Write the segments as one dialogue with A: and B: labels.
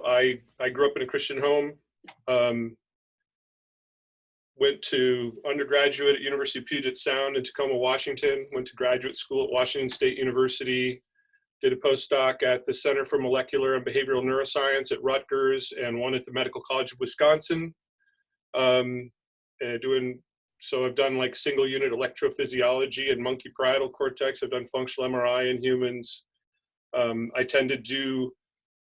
A: I grew up in a Christian home, went to undergraduate at University of Puget Sound in Tacoma, Washington, went to graduate school at Washington State University, did a postdoc at the Center for Molecular and Behavioral Neuroscience at Rutgers, and one at the Medical College of Wisconsin. So I've done like single unit electrophysiology and monkey parietal cortex. I've done functional MRI in humans. I tend to do,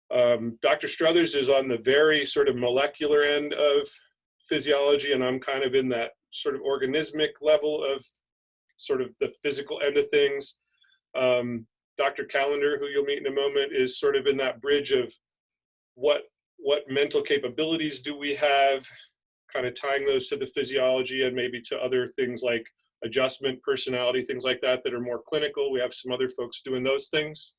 A: Dr. Struthers is on the very sort of molecular end of physiology, and I'm kind of in that sort of organismic level of sort of the physical end of things. Dr. Callender, who you'll meet in a moment, is sort of in that bridge of what mental capabilities do we have, kind of tying those to the physiology and maybe to other things like adjustment, personality, things like that that are more clinical. We have some other folks doing those things.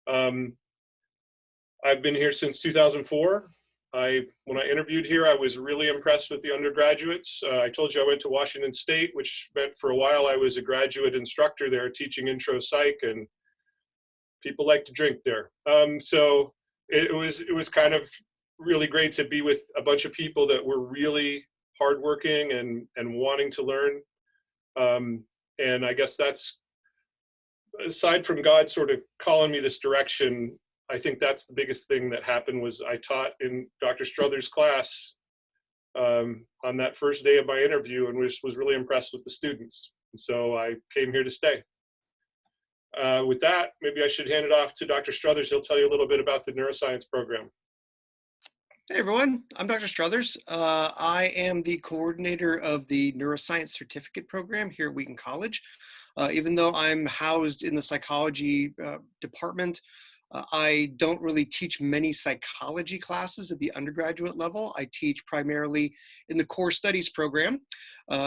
A: I've been here since 2004. When I interviewed here, I was really impressed with the undergraduates. I told you I went to Washington State, which meant for a while I was a graduate instructor there teaching intro psych, and people like to drink there. So it was kind of really great to be with a bunch of people that were really hardworking and wanting to learn. And I guess that's, aside from God sort of calling me this direction, I think that's the biggest thing that happened. Was I taught in Dr. Struthers' class on that first day of my interview, and was really impressed with the students. And so I came here to stay. With that, maybe I should hand it off to Dr. Struthers. He'll tell you a little bit about the neuroscience program.
B: Hey everyone, I'm Dr. Struthers. I am the coordinator of the Neuroscience Certificate Program here at Wheaton College. Even though I'm housed in the psychology department, I don't really teach many psychology classes at the undergraduate level. I teach primarily in the core studies program,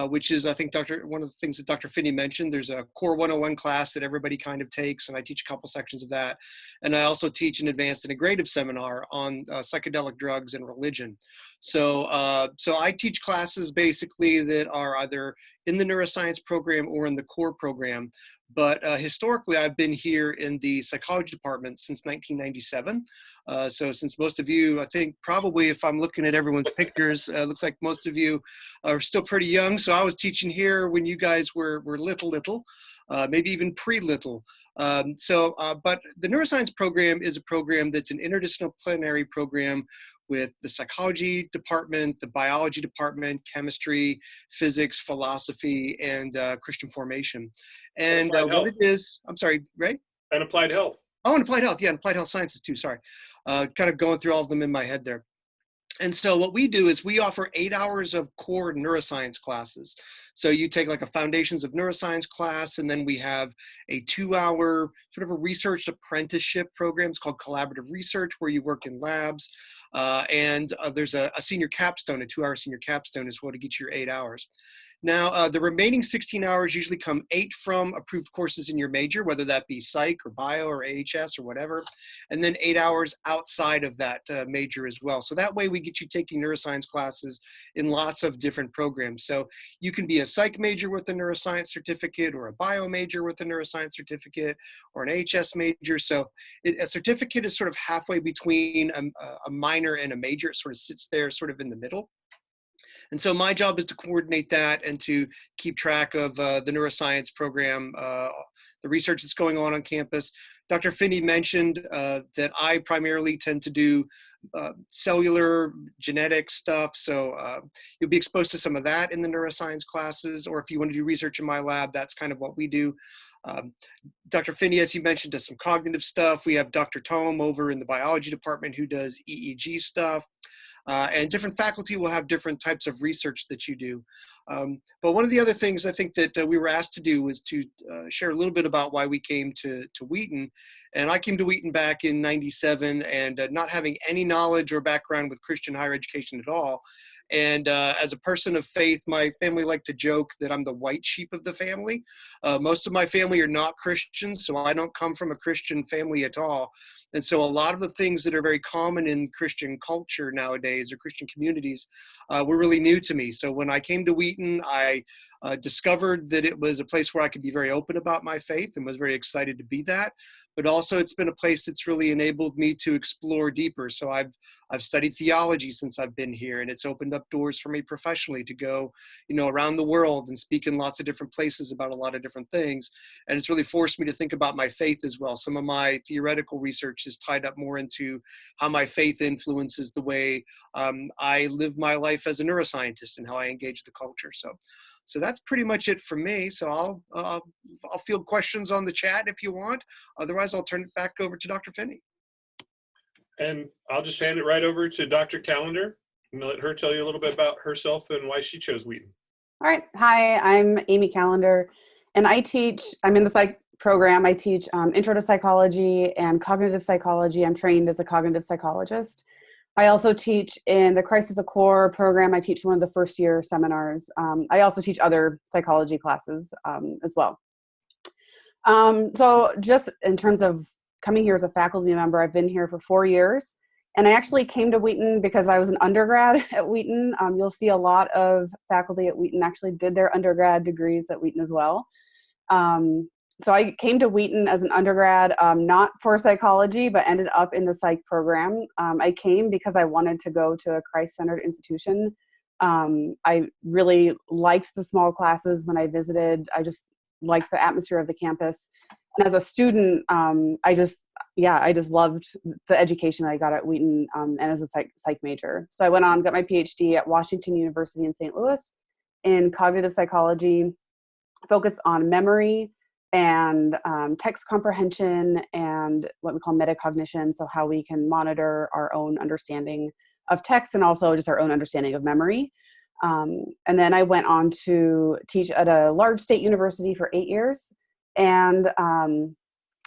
B: which is, I think, one of the things that Dr. Finney mentioned. There's a core 101 class that everybody kind of takes, and I teach a couple sections of that. And I also teach an advanced integrative seminar on psychedelic drugs and religion. So I teach classes basically that are either in the neuroscience program or in the core program. But historically, I've been here in the psychology department since 1997. So since most of you, I think probably if I'm looking at everyone's pictures, looks like most of you are still pretty young. So I was teaching here when you guys were little, maybe even pre-little. But the neuroscience program is a program that's an interdisciplinary program with the psychology department, the biology department, chemistry, physics, philosophy, and Christian formation. And what it is, I'm sorry, Ray?
A: And applied health.
B: Oh, and applied health. Yeah, and applied health sciences too, sorry. Kind of going through all of them in my head there. And so what we do is we offer 8 hours of core neuroscience classes. So you take like a Foundations of Neuroscience class, and then we have a 2-hour sort of a research apprenticeship program. It's called collaborative research, where you work in labs. And there's a senior capstone, a 2-hour senior capstone is what to get you your 8 hours. Now, the remaining 16 hours usually come 8 from approved courses in your major, whether that be psych or bio or AHS or whatever, and then 8 hours outside of that major as well. So that way we get you taking neuroscience classes in lots of different programs. So you can be a psych major with a neuroscience certificate, or a bio major with a neuroscience certificate, or an AHS major. So a certificate is sort of halfway between a minor and a major. It sort of sits there sort of in the middle. And so my job is to coordinate that and to keep track of the neuroscience program, the research that's going on campus. Dr. Finney mentioned that I primarily tend to do cellular genetic stuff. So you'll be exposed to some of that in the neuroscience classes, or if you want to do research in my lab, that's kind of what we do. Dr. Finney, as you mentioned, does some cognitive stuff. We have Dr. Tome over in the biology department who does EEG stuff. And different faculty will have different types of research that you do. But one of the other things I think that we were asked to do was to share a little bit about why we came to Wheaton. And I came to Wheaton back in '97, and not having any knowledge or background with Christian higher education at all. And as a person of faith, my family liked to joke that I'm the white sheep of the family. Most of my family family are not Christians, so I don't come from a Christian family at all. And so a lot of the things that are very common in Christian culture nowadays, or Christian communities, were really new to me. So when I came to Wheaton, I discovered that it was a place where I could be very open about my faith, and was very excited to be that. But also it's been a place that's really enabled me to explore deeper. So I've studied theology since I've been here, and it's opened up doors for me professionally to go, around the world and speak in lots of different places about a lot of different things. And it's really forced me to think about my faith as well. Some of my theoretical research is tied up more into how my faith influences the way I live my life as a neuroscientist and how I engage the culture. So that's pretty much it for me. So I'll field questions on the chat if you want. Otherwise, I'll turn it back over to Dr. Finney.
A: And I'll just hand it right over to Dr. Callender and let her tell you a little bit about herself and why she chose Wheaton.
C: All right. Hi, I'm Amy Callender, and I'm in the psych program. I teach intro to psychology and cognitive psychology. I'm trained as a cognitive psychologist. I also teach in the Christ at the Core program. I teach one of the first year seminars. I also teach other psychology classes as well. So just in terms of coming here as a faculty member, I've been here for 4 years. And I actually came to Wheaton because I was an undergrad at Wheaton. You'll see a lot of faculty at Wheaton actually did their undergrad degrees at Wheaton as well. So I came to Wheaton as an undergrad, not for psychology, but ended up in the psych program. I came because I wanted to go to a Christ-centered institution. I really liked the small classes when I visited. I just liked the atmosphere of the campus. And as a student, I just loved the education I got at Wheaton and as a psych major. So I went on, got my PhD at Washington University in St. Louis in cognitive psychology, focused on memory and text comprehension and what we call metacognition. So how we can monitor our own understanding of text and also just our own understanding of memory. And then I went on to teach at a large state university for 8 years. And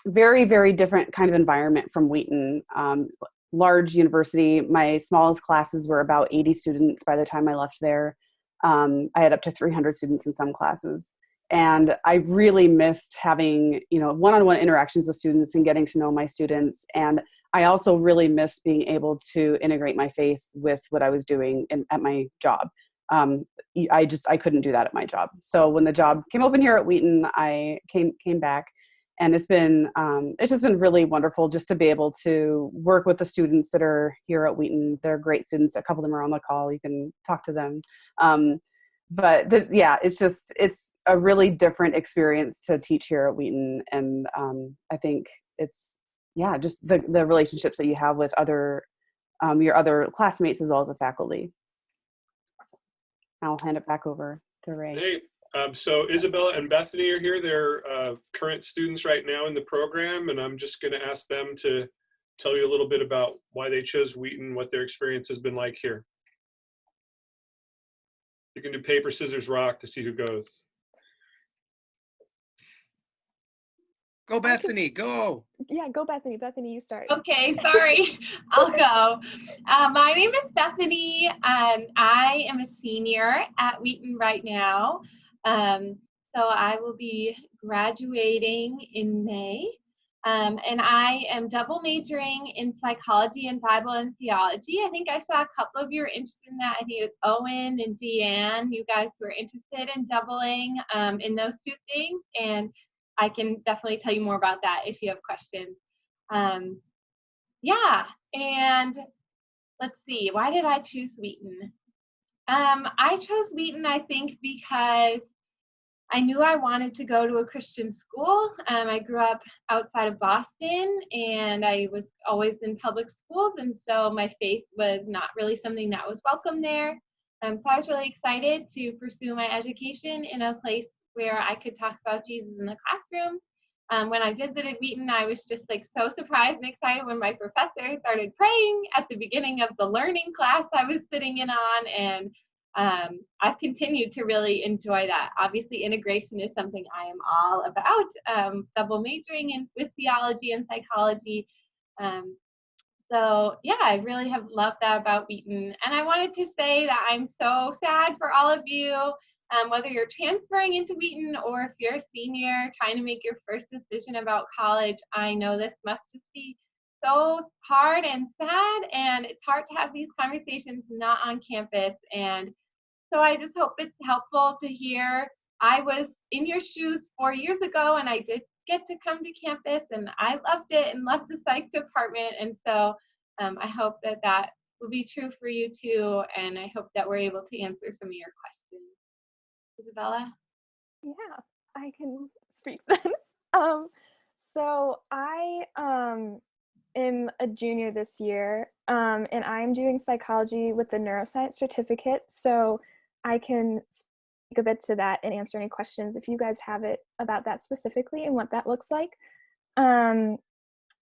C: very, very different kind of environment from Wheaton. Large university. My smallest classes were about 80 students by the time I left there. I had up to 300 students in some classes. And I really missed having, one-on-one interactions with students and getting to know my students. And I also really missed being able to integrate my faith with what I was doing at my job. I couldn't do that at my job. So when the job came open here at Wheaton, I came back, and it's just been really wonderful just to be able to work with the students that are here at Wheaton. They're great students. A couple of them are on the call. You can talk to them. It's a really different experience to teach here at Wheaton. And I think it's, just the relationships that you have with your other classmates as well as the faculty. I'll hand it back over to Ray.
A: Hey, so Isabella and Bethany are here. They're current students right now in the program, and I'm just going to ask them to tell you a little bit about why they chose Wheaton, what their experience has been like here. You can do paper, scissors, rock to see who goes.
B: Go, Bethany, go.
D: Yeah, go, Bethany. Bethany, you start.
E: Okay, sorry. I'll go. My name is Bethany. I am a senior at Wheaton right now. So I will be graduating in May. And I am double majoring in psychology and Bible and theology. I think I saw a couple of you were interested in that. I think it was Owen and Deanne. You guys were interested in doubling in those two things. And I can definitely tell you more about that if you have questions. And let's see, why did I choose Wheaton? I chose Wheaton, I think, because I knew I wanted to go to a Christian school. I grew up outside of Boston, and I was always in public schools, and so my faith was not really something that was welcome there. So I was really excited to pursue my education in a place where I could talk about Jesus in the classroom. When I visited Wheaton, I was just so surprised and excited when my professor started praying at the beginning of the learning class I was sitting in on, and I've continued to really enjoy that. Obviously, integration is something I am all about, double majoring with theology and psychology. I really have loved that about Wheaton. And I wanted to say that I'm so sad for all of you whether you're transferring into Wheaton or if you're a senior trying to make your first decision about college, I know this must just be so hard and sad, and it's hard to have these conversations not on campus. And so I just hope it's helpful to hear. I was in your shoes 4 years ago, and I did get to come to campus, and I loved it and loved the psych department. And so I hope that that will be true for you too, and I hope that we're able to answer some of your questions. Isabella?
D: Yeah, I can speak then. So I am a junior this year, and I'm doing psychology with the neuroscience certificate. So I can speak a bit to that and answer any questions if you guys have it about that specifically and what that looks like.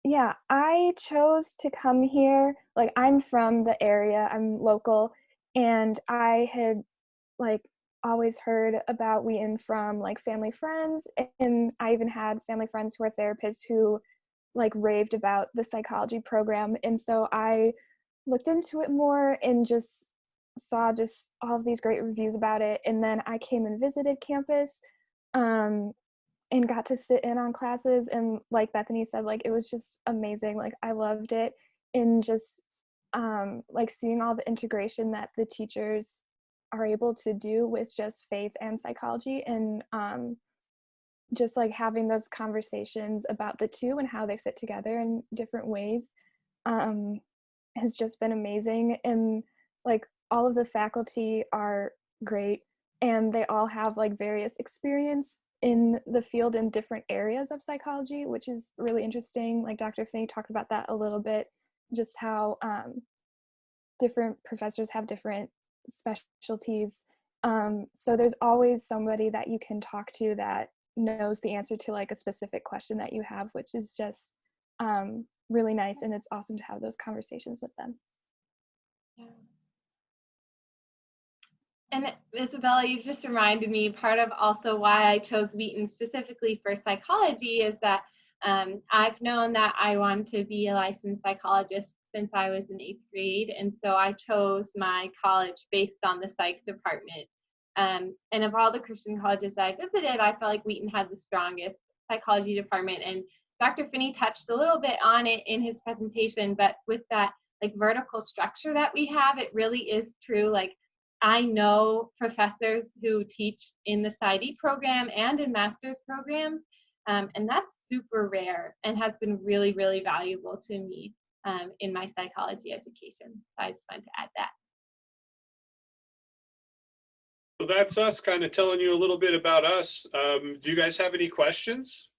D: Yeah, I chose to come here. Like, I'm from the area, I'm local, and I had like always heard about Wheaton from like family friends, and I even had family friends who are therapists who like raved about the psychology program. And so I looked into it more and just saw just all of these great reviews about it. And then I came and visited campus, and got to sit in on classes, and like Bethany said, like it was just amazing. Like I loved it, and just like seeing all the integration that the teachers are able to do with just faith and psychology, and just like having those conversations about the two and how they fit together in different ways has just been amazing. And like all of the faculty are great, and they all have like various experience in the field in different areas of psychology, which is really interesting. Like Dr. Finney talked about that a little bit, just how different professors have different specialties. So there's always somebody that you can talk to that knows the answer to like a specific question that you have, which is just really nice, and it's awesome to have those conversations with them.
E: Yeah. And Isabella, you just reminded me, part of also why I chose Wheaton specifically for psychology is that I've known that I want to be a licensed psychologist since I was in 8th grade. And so I chose my college based on the psych department. And of all the Christian colleges I visited, I felt like Wheaton had the strongest psychology department. And Dr. Finney touched a little bit on it in his presentation, but with that like vertical structure that we have, it really is true. Like I know professors who teach in the PsyD program and in master's programs, and that's super rare and has been really, really valuable to me in my psychology education. So I just wanted to add that.
A: So that's us kind of telling you a little bit about us. Do you guys have any questions?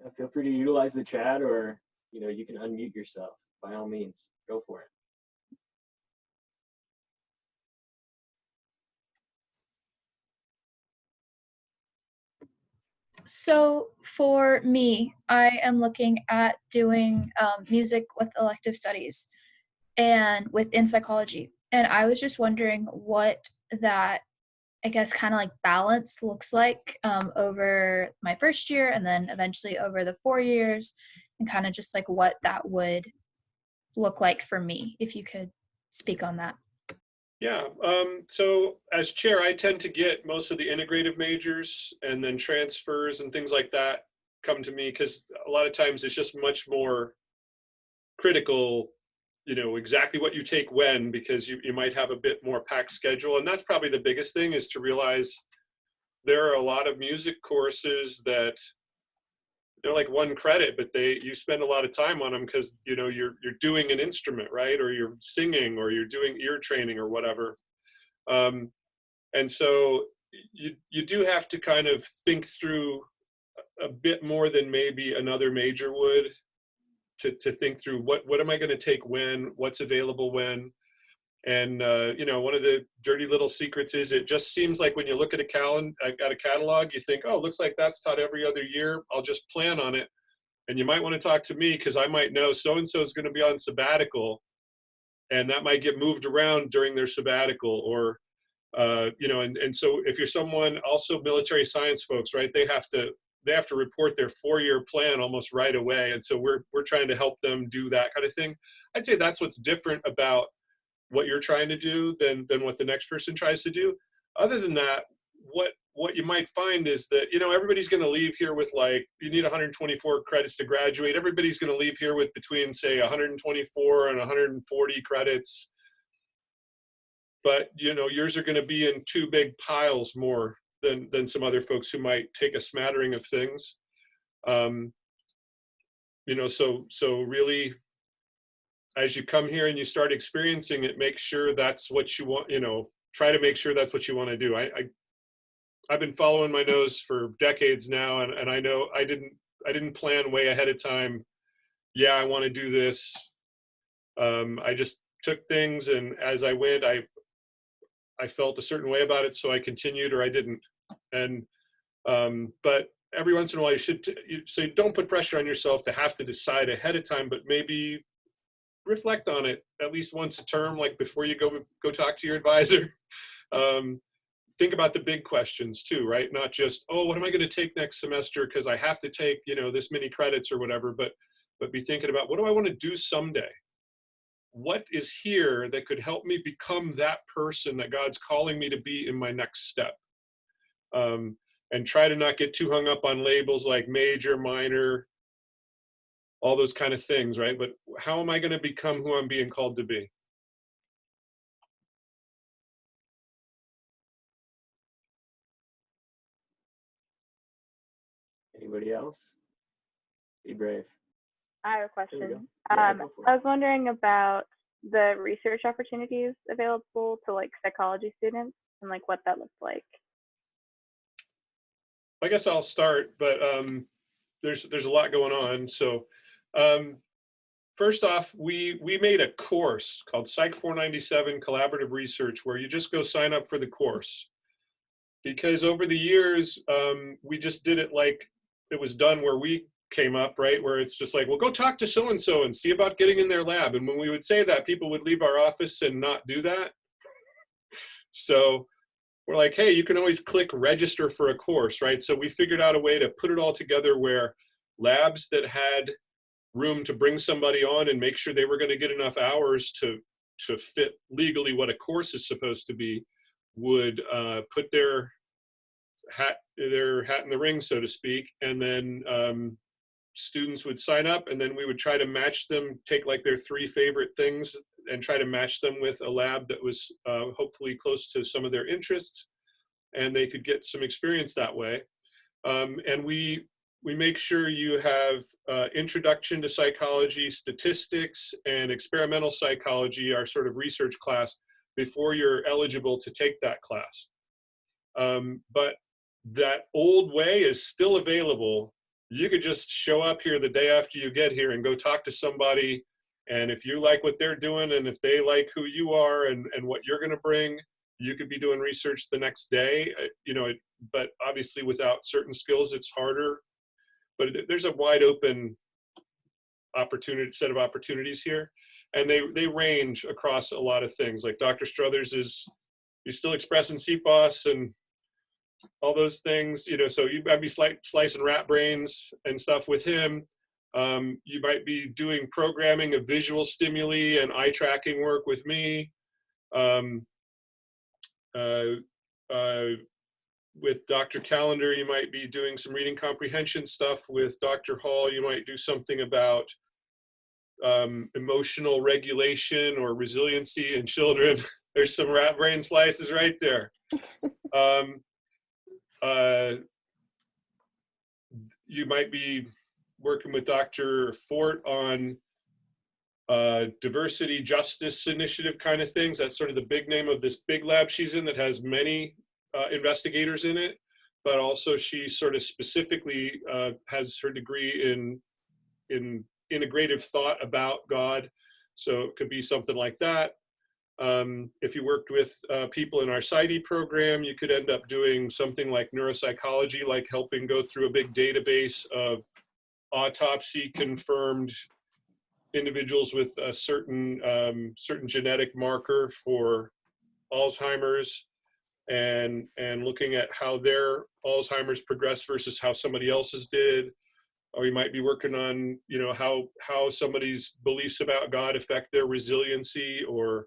F: Yeah, feel free to utilize the chat, or you can unmute yourself. By all means, go for it.
G: So for me, I am looking at doing music with elective studies and within psychology. And I was just wondering what that, I guess, kind of like balance looks like over my first year and then eventually over the 4 years, and kind of just like what that would look like for me, if you could speak on that.
A: Yeah, so as chair, I tend to get most of the integrative majors, and then transfers and things like that come to me because a lot of times it's just much more critical, exactly what you take when, because you might have a bit more packed schedule. And that's probably the biggest thing, is to realize there are a lot of music courses that they're like 1 credit, but you spend a lot of time on them because you're doing an instrument, right? Or you're singing, or you're doing ear training or whatever. And so you do have to kind of think through a bit more than maybe another major would, to think through what am I going to take when, what's available when. And one of the dirty little secrets is it just seems like when you look at a catalog, you think, oh, looks like that's taught every other year. I'll just plan on it. And you might want to talk to me because I might know so-and-so is going to be on sabbatical, and that might get moved around during their sabbatical, or, and so if you're someone, also military science folks, right, they have to report their 4-year plan almost right away. And so we're trying to help them do that kind of thing. I'd say that's what's different about what you're trying to do than what the next person tries to do. Other than that, what you might find is that, you know, everybody's going to leave here with, like, you need 124 credits to graduate. Everybody's going to leave here with between, say, 124 and 140 credits. But, you know, yours are going to be in two big piles more than some other folks who might take a smattering of things. You know, so really, as you come here and you start experiencing it, make sure that's what you want, you know, try to make sure that's what you want to do. I've been following my nose for decades now, and I know I didn't plan way ahead of time. Yeah, I want to do this. I just took things, and as I went, I felt a certain way about it, so I continued, or I didn't. And but every once in a while, you don't put pressure on yourself to have to decide ahead of time, but maybe reflect on it at least once a term, like before you go talk to your advisor. Think about the big questions too, right? Not just, oh, what am I going to take next semester because I have to take, you know, this many credits or whatever, but be thinking about, what do I want to do someday? What is here that could help me become that person that God's calling me to be in my next step? And try to not get too hung up on labels like major, minor, all those kind of things, right? But how am I going to become who I'm being called to be?
F: Anybody else? Be brave.
H: I have a
F: There we go.
H: question.
F: Yeah, go for it.
H: I was wondering about the research opportunities available to like psychology students and like what that looks like.
A: I guess I'll start, but there's a lot going on. So first off, we made a course called Psych 497 Collaborative Research, where you just go sign up for the course. Because over the years, we just did it like it was done where we came up, right? Where it's just like, well, go talk to so-and-so and see about getting in their lab. And when we would say that, people would leave our office and not do that. So we're like, hey, you can always click register for a course, right? So we figured out a way to put it all together where labs that had room to bring somebody on and make sure they were going to get enough hours to fit legally what a course is supposed to be would put their hat in the ring, so to speak, and then students would sign up, and then we would try to match them, take like their 3 favorite things and try to match them with a lab that was hopefully close to some of their interests, and they could get some experience that way. And we make sure you have introduction to psychology, statistics, and experimental psychology, our sort of research class, before you're eligible to take that class. But that old way is still available. You could just show up here the day after you get here and go talk to somebody. And if you like what they're doing, and if they like who you are and what you're going to bring, you could be doing research the next day. You know, but obviously without certain skills, it's harder. But there's a wide open set of opportunities here, and they range across a lot of things. Like Dr. Struthers he's still expressing CFOS and all those things, you know, so you might be slicing rat brains and stuff with him. You might be doing programming of visual stimuli and eye tracking work with me. With Dr. Callender, you might be doing some reading comprehension stuff. With Dr. Hall, you might do something about emotional regulation or resiliency in children. There's some rat brain slices right there. You might be working with Dr. Fort on diversity justice initiative kind of things. That's sort of the big name of this big lab she's in that has many investigators in it, but also she sort of specifically has her degree in integrative thought about God. So it could be something like that. If you worked with people in our PsyD program, you could end up doing something like neuropsychology, like helping go through a big database of autopsy confirmed individuals with a certain genetic marker for Alzheimer's, and looking at how their Alzheimer's progressed versus how somebody else's did. Or you might be working on, you know, how somebody's beliefs about God affect their resiliency, or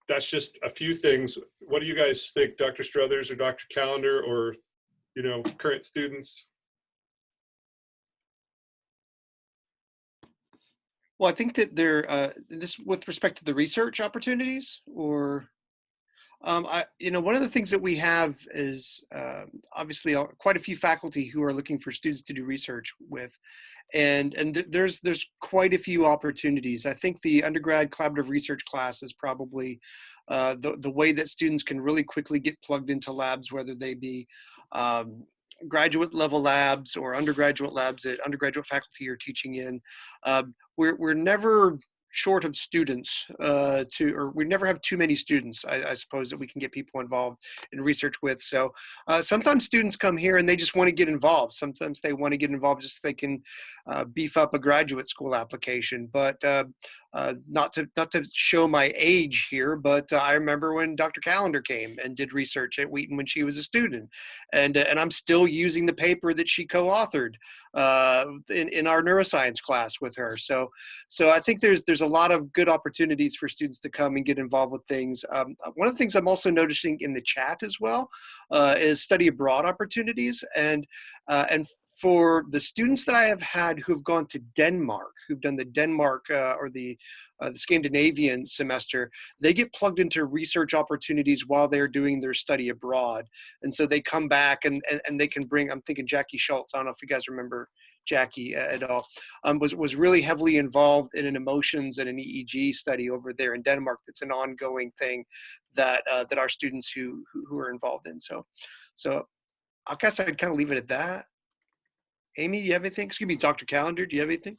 A: That's just a few things. What do you guys think, Dr. Struthers or Dr. Callender, or, you know, current students?
B: Well, I think that this with respect to the research opportunities, or one of the things that we have is obviously quite a few faculty who are looking for students to do research with, and there's quite a few opportunities. I think the undergrad collaborative research class is probably the way that students can really quickly get plugged into labs, whether they be graduate level labs or undergraduate labs that undergraduate faculty are teaching in. We're never short of students or we never have too many students, I suppose, that we can get people involved in research with. So sometimes students come here and they just want to get involved. Sometimes they want to get involved just so they can beef up a graduate school application. But not to show my age here, but I remember when Dr. Callender came and did research at Wheaton when she was a student, and I'm still using the paper that she co-authored in our neuroscience class with her. So I think there's a lot of good opportunities for students to come and get involved with things. One of the things I'm also noticing in the chat as well is study abroad opportunities, and for the students that I have had who have gone to Denmark, who've done the Denmark or the Scandinavian semester, they get plugged into research opportunities while they're doing their study abroad. And so they come back and they can bring, I'm thinking Jackie Schultz, I don't know if you guys remember Jackie at all, was really heavily involved in an emotions and an EEG study over there in Denmark. That's an ongoing thing that our students who are involved in. So I guess I'd kind of leave it at that. Amy, do you have anything? Excuse me, Dr. Callender, do you have anything?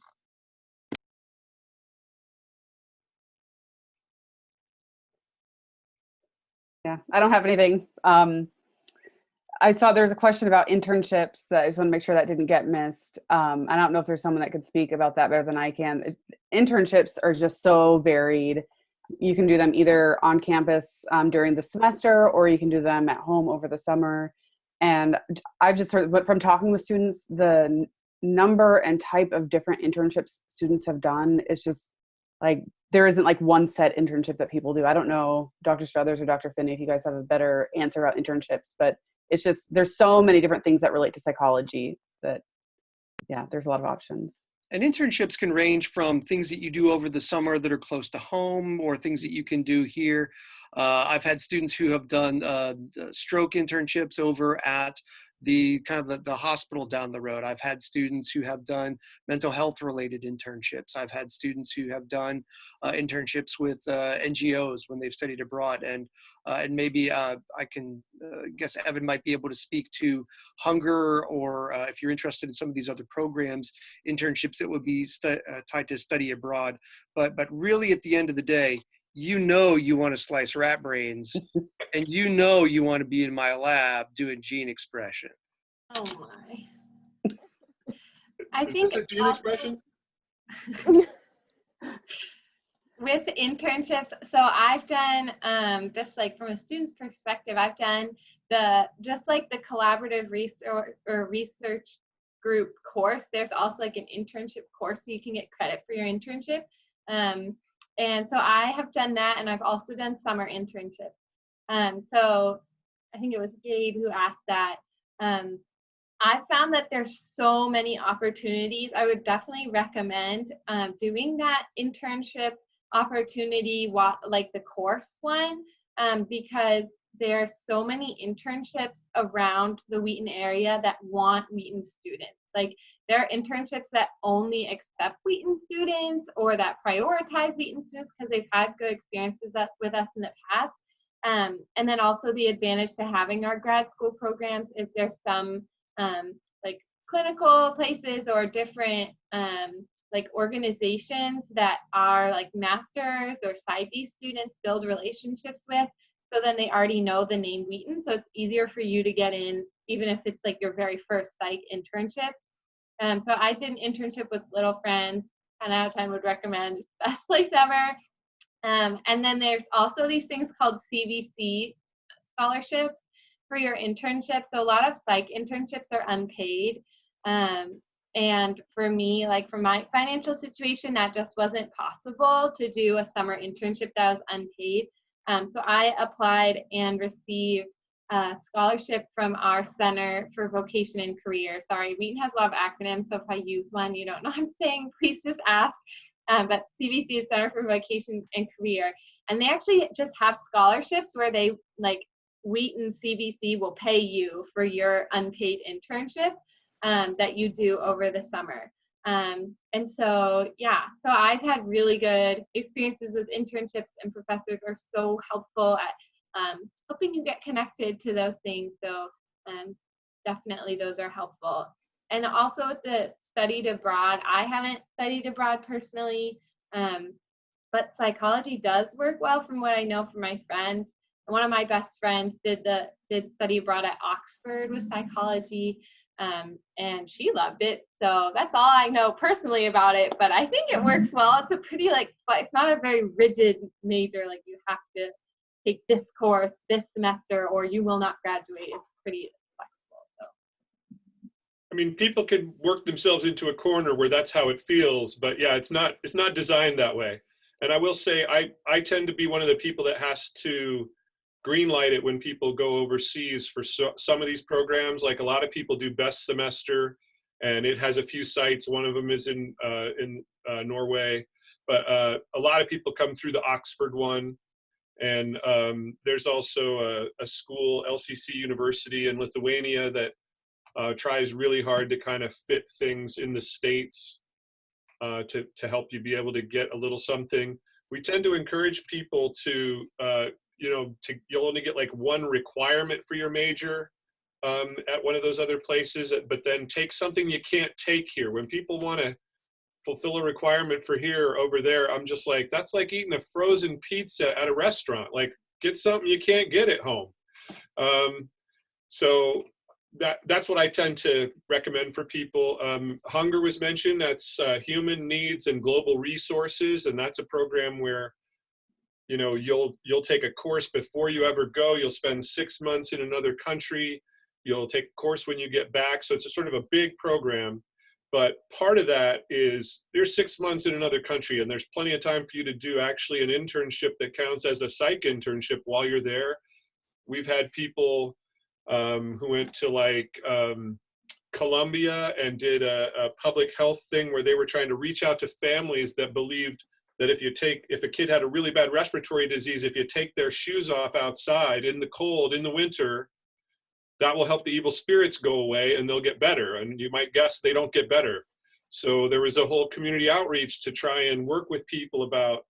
C: Yeah, I don't have anything. I saw there's a question about internships that I just want to make sure that didn't get missed. I don't know if there's someone that could speak about that better than I can. Internships are just so varied. You can do them either on campus during the semester, or you can do them at home over the summer. And I've just heard from talking with students, the number and type of different internships students have done is just like, there isn't like one set internship that people do. I don't know, Dr. Struthers or Dr. Finney, if you guys have a better answer about internships, but it's just, there's so many different things that relate to psychology that, yeah, there's a lot of options.
B: And internships can range from things that you do over the summer that are close to home, or things that you can do here. I've had students who have done stroke internships over at the hospital down the road. I've had students who have done mental health related internships. I've had students who have done internships with NGOs when they've studied abroad. And maybe I can guess Evan might be able to speak to Hunger, or if you're interested in some of these other programs, internships that would be tied to study abroad. But really at the end of the day, you want to slice rat brains and you want to be in my lab doing gene expression.
E: Oh my. I
A: Is
E: think
A: this a gene expression?
E: With internships, so I've done just like from a student's perspective, I've done just like the collaborative research group course. There's also like an internship course, so you can get credit for your internship. And so I have done that, and I've also done summer internships. So I think it was Gabe who asked that. I found that there's so many opportunities. I would definitely recommend doing that internship opportunity, like the course one, because there's so many internships around the Wheaton area that want Wheaton students. Like, there are internships that only accept Wheaton students, or that prioritize Wheaton students because they've had good experiences with us in the past. And then also the advantage to having our grad school programs is there's some like clinical places or different like organizations that are like masters or PsyD students build relationships with. So then they already know the name Wheaton, so it's easier for you to get in, even if it's like your very first psych internship. So I did an internship with Little Friends, 10 out of 10 would recommend, best place ever. And then there's also these things called CVC scholarships for your internship. So a lot of psych internships are unpaid. And And for me, like for my financial situation, that just wasn't possible to do a summer internship that was unpaid. So I applied and received a scholarship from our Center for Vocation and Career. Sorry, Wheaton has a lot of acronyms, so if I use one you don't know what I'm saying, please just ask. But CVC is Center for Vocation and Career. And they actually just have scholarships where they, like, Wheaton CVC will pay you for your unpaid internship that you do over the summer. And so, yeah, so I've had really good experiences with internships, and professors are so helpful at helping you get connected to those things. So definitely those are helpful. And also with the studied abroad, I haven't studied abroad personally, but psychology does work well from what I know from my friends. And one of my best friends did study abroad at Oxford with psychology, and she loved it. So that's all I know personally about it, but I think it works well. It's a pretty, like, it's not a very rigid major, like you have to take this course this semester or you will not graduate. It's pretty flexible. So
A: I mean, people can work themselves into a corner where that's how it feels, but yeah, it's not designed that way. And I will say, I tend to be one of the people that has to greenlight it when people go overseas for some of these programs. Like, a lot of people do best semester, and it has a few sites. One of them is in Norway, but a lot of people come through the Oxford one. And there's also a school, LCC University in Lithuania, that tries really hard to kind of fit things in the States to help you be able to get a little something. We tend to encourage people to, you'll only get like one requirement for your major at one of those other places, but then take something you can't take here. When people want to fulfill a requirement for here or over there, I'm just like, that's like eating a frozen pizza at a restaurant. Like, get something you can't get at home. So that's what I tend to recommend for people. Hunger was mentioned. That's Human Needs and Global Resources, and that's a program where, you'll take a course before you ever go. You'll spend 6 months in another country. You'll take a course when you get back. So it's a sort of a big program. But part of that is there's 6 months in another country, and there's plenty of time for you to do actually an internship that counts as a psych internship while you're there. We've had people who went to like Colombia and did a public health thing where they were trying to reach out to families that believed that if a kid had a really bad respiratory disease, if you take their shoes off outside in the cold, in the winter, that will help the evil spirits go away and they'll get better. And you might guess they don't get better. So there was a whole community outreach to try and work with people about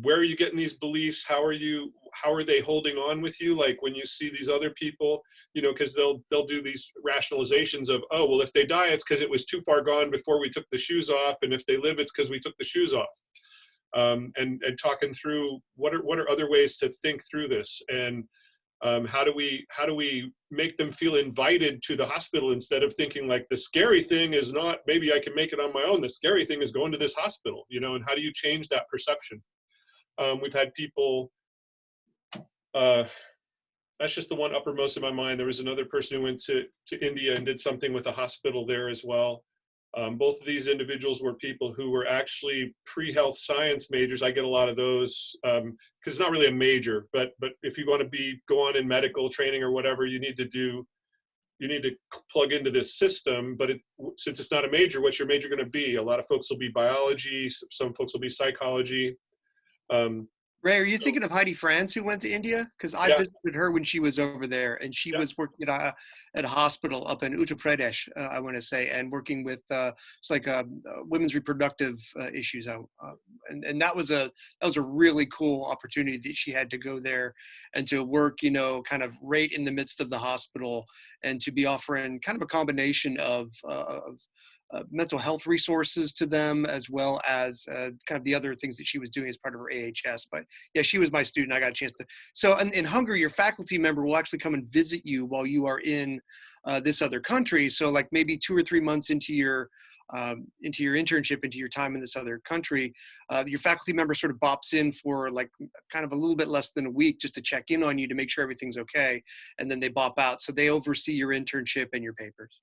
A: where are you getting these beliefs? How are they holding on with you? Like, when you see these other people, because they'll do these rationalizations of, oh, well, if they die, it's because it was too far gone before we took the shoes off. And if they live, it's because we took the shoes off. And talking through what are other ways to think through this, and how do we make them feel invited to the hospital instead of thinking like the scary thing is not, maybe I can make it on my own. The scary thing is going to this hospital, and how do you change that perception? We've had people, that's just the one uppermost in my mind. There was another person who went to India and did something with a hospital there as well. Both of these individuals were people who were actually pre-health science majors. I get a lot of those because it's not really a major, but if you want to go on in medical training or whatever, you need to plug into this system. But since it's not a major, what's your major going to be? A lot of folks will be biology. Some folks will be psychology.
B: Ray, are you thinking of Heidi Franz, who went to India? Because I visited her when she was over there, and she was working at a hospital up in Uttar Pradesh, I want to say, and working with it's like women's reproductive issues. And that was a really cool opportunity that she had to go there and to work, kind of right in the midst of the hospital, and to be offering kind of a combination of mental health resources to them, as well as kind of the other things that she was doing as part of her AHS. But yeah, she was my student. I got a chance to. So in Hungary, your faculty member will actually come and visit you while you are in this other country. So like maybe 2 or 3 months into your internship, into your time in this other country, your faculty member sort of bops in for like kind of a little bit less than a week just to check in on you to make sure everything's okay. And then they bop out. So they oversee your internship and your papers.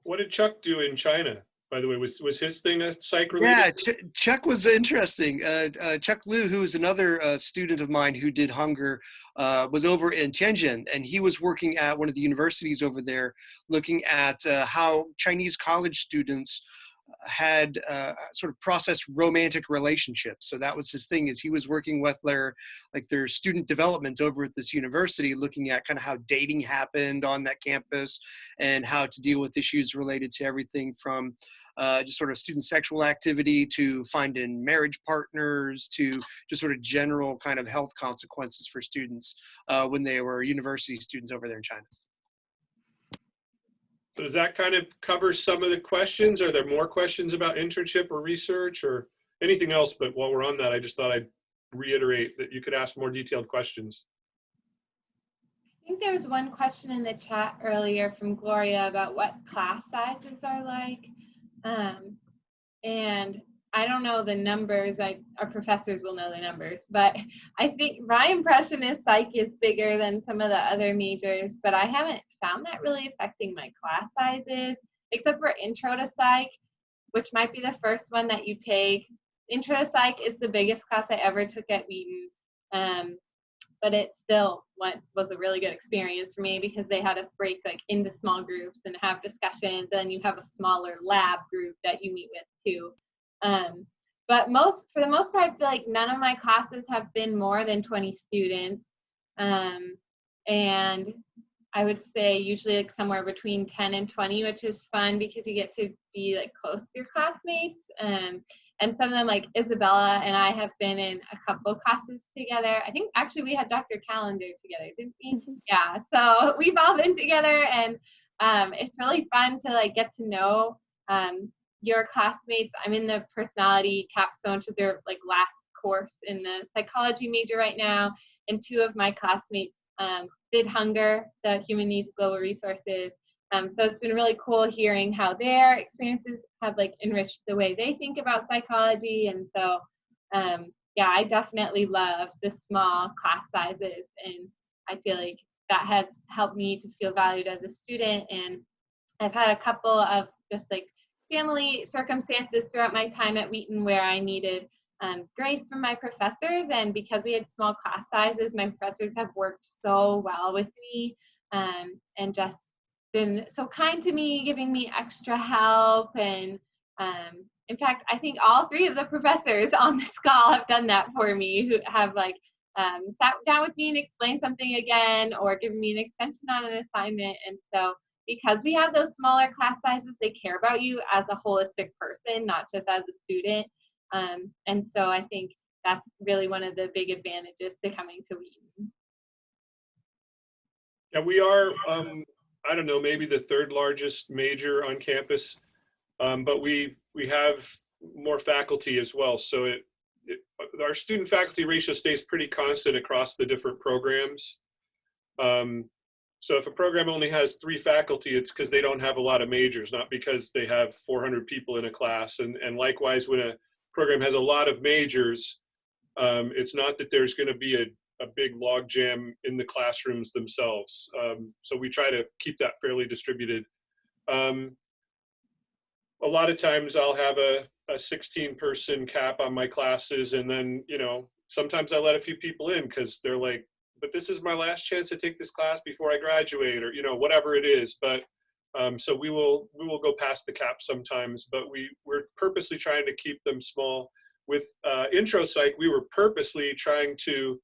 A: What did Chuck do in China, by the way? Was his thing a psych related?
B: Yeah, Chuck was interesting. Chuck Liu, who is another student of mine who did hunger, was over in Tianjin, and he was working at one of the universities over there, looking at how Chinese college students had sort of processed romantic relationships. So that was his thing, is he was working with their student development over at this university, looking at kind of how dating happened on that campus and how to deal with issues related to everything from just sort of student sexual activity to finding marriage partners to just sort of general kind of health consequences for students when they were university students over there in China.
A: So does that kind of cover some of the questions? Are there more questions about internship or research or anything else? But while we're on that, I just thought I'd reiterate that you could ask more detailed questions.
E: I think there was one question in the chat earlier from Gloria about what class sizes are like. And I don't know the numbers, our professors will know the numbers, but I think my impression is psych is bigger than some of the other majors, but I haven't found that really affecting my class sizes, except for intro to psych, which might be the first one that you take. Intro to psych is the biggest class I ever took at Wheaton, but it still was a really good experience for me because they had us break like into small groups and have discussions, and you have a smaller lab group that you meet with too. But for the most part, I feel like none of my classes have been more than 20 students. And I would say usually like somewhere between 10 and 20, which is fun because you get to be like close to your classmates. And some of them, like Isabella and I, have been in a couple classes together. I think actually we had Dr. Calendar together, didn't we? Yeah, so we've all been together, and it's really fun to like get to know your classmates. I'm in the personality capstone, which is their like last course in the psychology major right now, and two of my classmates did hunger, the human needs global resources. So it's been really cool hearing how their experiences have like enriched the way they think about psychology. And so yeah, I definitely love the small class sizes, and I feel like that has helped me to feel valued as a student. And I've had a couple of just like family circumstances throughout my time at Wheaton where I needed grace from my professors, and because we had small class sizes, my professors have worked so well with me and just been so kind to me, giving me extra help. And in fact, I think all three of the professors on this call have done that for me, who have like sat down with me and explained something again, or given me an extension on an assignment. And so because we have those smaller class sizes, they care about you as a holistic person, not just as a student. And so I think that's really one of the big advantages to coming to Wheaton.
A: Yeah, we are, I don't know, maybe the third largest major on campus, but we have more faculty as well. So our student faculty ratio stays pretty constant across the different programs. So if a program only has 3 faculty, it's because they don't have a lot of majors, not because they have 400 people in a class. And likewise, when a program has a lot of majors, it's not that there's going to be a big log jam in the classrooms themselves. So we try to keep that fairly distributed. A lot of times I'll have a 16-person cap on my classes, and then, you know, sometimes I let a few people in because they're like, but this is my last chance to take this class before I graduate, or, you know, whatever it is. But so we will go past the cap sometimes, but we're purposely trying to keep them small. With intro psych, we were purposely trying to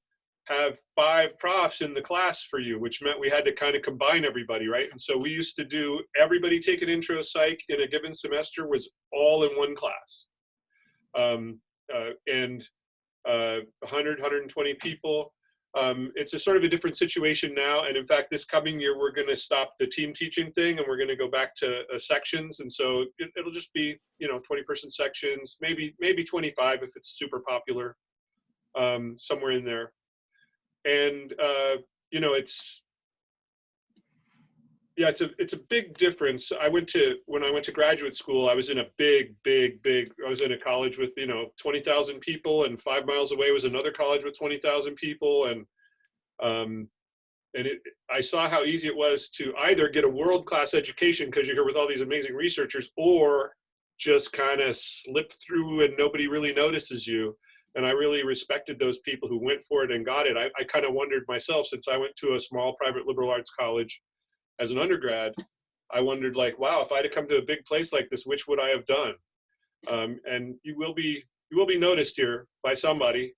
A: have 5 profs in the class for you, which meant we had to kind of combine everybody, right? And so we used to do, everybody take an intro psych in a given semester was all in one class. And 100, 120 people. It's a sort of a different situation now. And in fact, this coming year, we're going to stop the team teaching thing, and we're going to go back to sections. And so it'll just be, you know, 20-person sections, maybe 25 if it's super popular, somewhere in there. And, you know, it's a big difference. When I went to graduate school, I was in a I was in a college with, you know, 20,000 people, and 5 miles away was another college with 20,000 people. And I saw how easy it was to either get a world-class education because you're here with all these amazing researchers, or just kind of slip through and nobody really notices you. And I really respected those people who went for it and got it. I kind of wondered myself, since I went to a small private liberal arts college as an undergrad, I wondered, like, wow, if I had come to a big place like this, which would I have done? And you will be noticed here by somebody,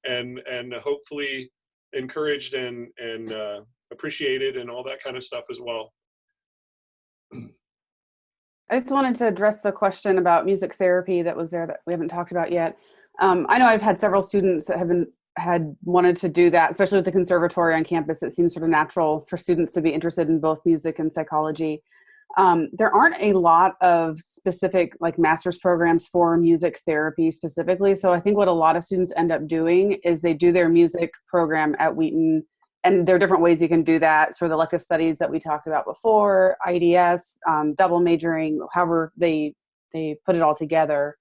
A: and hopefully encouraged and appreciated and all that kind of stuff as well.
C: I just wanted to address the question about music therapy that was there that we haven't talked about yet. I know I've had several students that had wanted to do that, especially with the conservatory on campus. It seems sort of natural for students to be interested in both music and psychology. There aren't a lot of specific like master's programs for music therapy specifically. So I think what a lot of students end up doing is they do their music program at Wheaton, and there are different ways you can do that. So the elective studies that we talked about before, IDS, double majoring, however they put it all together.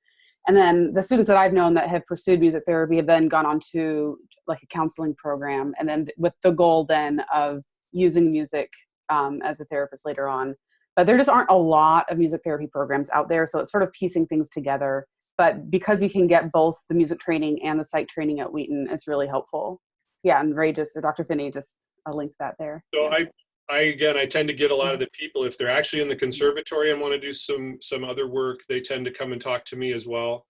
C: And then the students that I've known that have pursued music therapy have then gone on to like a counseling program, and then with the goal then of using music as a therapist later on. But there just aren't a lot of music therapy programs out there, so it's sort of piecing things together. But because you can get both the music training and the psych training at Wheaton, it's really helpful. Yeah, and Ray or Dr. Finney just linked that there.
A: So
C: yeah.
A: I tend to get a lot of the people, if they're actually in the conservatory and want to do some other work, they tend to come and talk to me as well.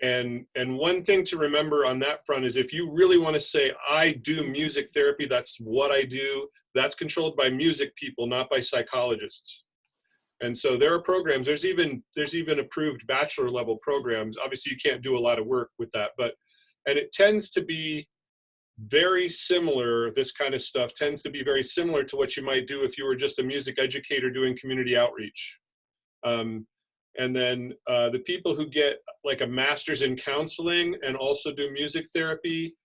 A: And one thing to remember on that front is, if you really want to say, I do music therapy, that's what I do, that's controlled by music people, not by psychologists. And so there are programs, there's even approved bachelor level programs. Obviously you can't do a lot of work with that, and it tends to be very similar. This kind of stuff tends to be very similar to what you might do if you were just a music educator doing community outreach. And then the people who get like a master's in counseling and also do music therapy,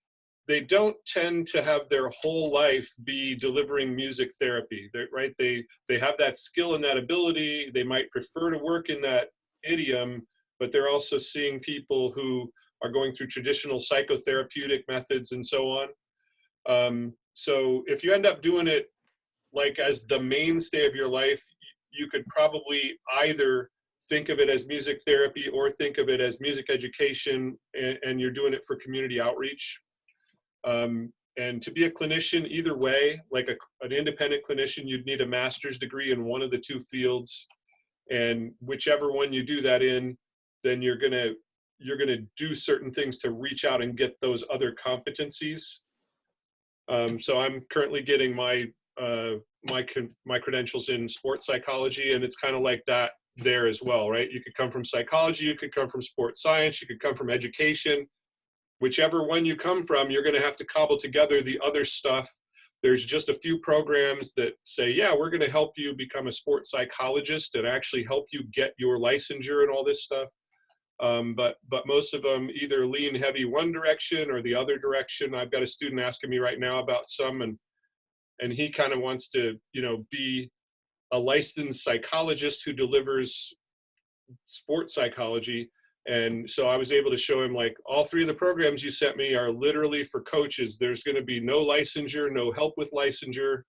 A: they don't tend to have their whole life be delivering music therapy, right? They have that skill and that ability. They might prefer to work in that idiom, but they're also seeing people who are going through traditional psychotherapeutic methods and so on. So if you end up doing it like as the mainstay of your life, you could probably either think of it as music therapy or think of it as music education, and you're doing it for community outreach. And to be a clinician, either way, like an independent clinician, you'd need a master's degree in one of the two fields. And whichever one you do that in, then you're gonna do certain things to reach out and get those other competencies. So I'm currently getting my credentials in sports psychology, and it's kind of like that there as well, right? You could come from psychology, you could come from sports science, you could come from education. Whichever one you come from, you're going to have to cobble together the other stuff. There's just a few programs that say, yeah, we're going to help you become a sports psychologist and actually help you get your licensure and all this stuff. But most of them either lean heavy one direction or the other direction. I've got a student asking me right now about some, and he kind of wants to, be a licensed psychologist who delivers sports psychology. And so I was able to show him, like, all three of the programs you sent me are literally for coaches. There's going to be no licensure, no help with licensure.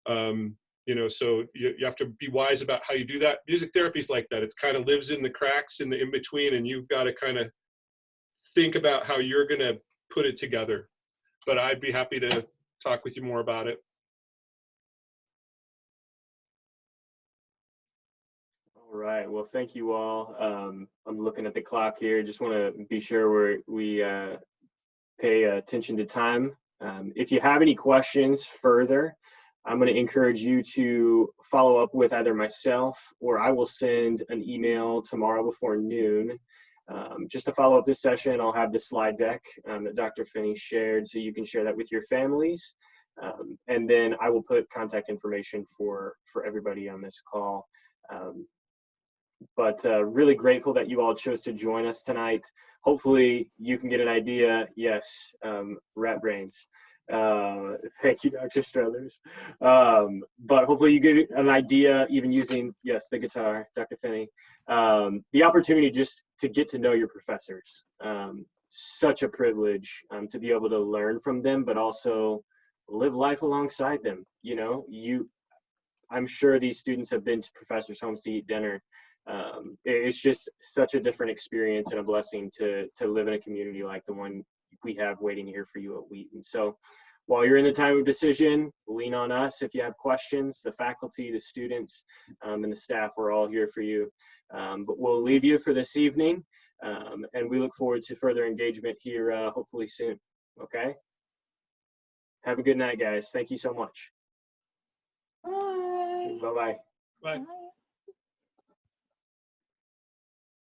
A: So you have to be wise about how you do that. Music therapy is like that. It kind of lives in the cracks, in the in-between, and you've got to kind of think about how you're going to put it together. But I'd be happy to talk with you more about it.
F: All right. Well, thank you all. I'm looking at the clock here. Just want to be sure we pay attention to time. If you have any questions further, I'm going to encourage you to follow up with either myself, or I will send an email tomorrow before noon. Just to follow up this session, I'll have the slide deck that Dr. Finney shared, so you can share that with your families. And then I will put contact information for everybody on this call. But really grateful that you all chose to join us tonight. Hopefully you can get an idea. Yes, rat brains. Thank you, Dr. Struthers. But hopefully you get an idea, even using, yes, the guitar, Dr. Finney. The opportunity just to get to know your professors. Such a privilege to be able to learn from them, but also live life alongside them. You know, I'm sure these students have been to professors' homes to eat dinner. It's just such a different experience and a blessing to live in a community like the one we have waiting here for you at Wheaton. So while you're in the time of decision, lean on us if you have questions. The faculty, the students, and the staff, we're all here for you. But we'll leave you for this evening, and we look forward to further engagement here hopefully soon. Okay? Have a good night, guys. Thank you so much.
E: Bye.
F: Bye-bye.
A: Bye.
D: Bye.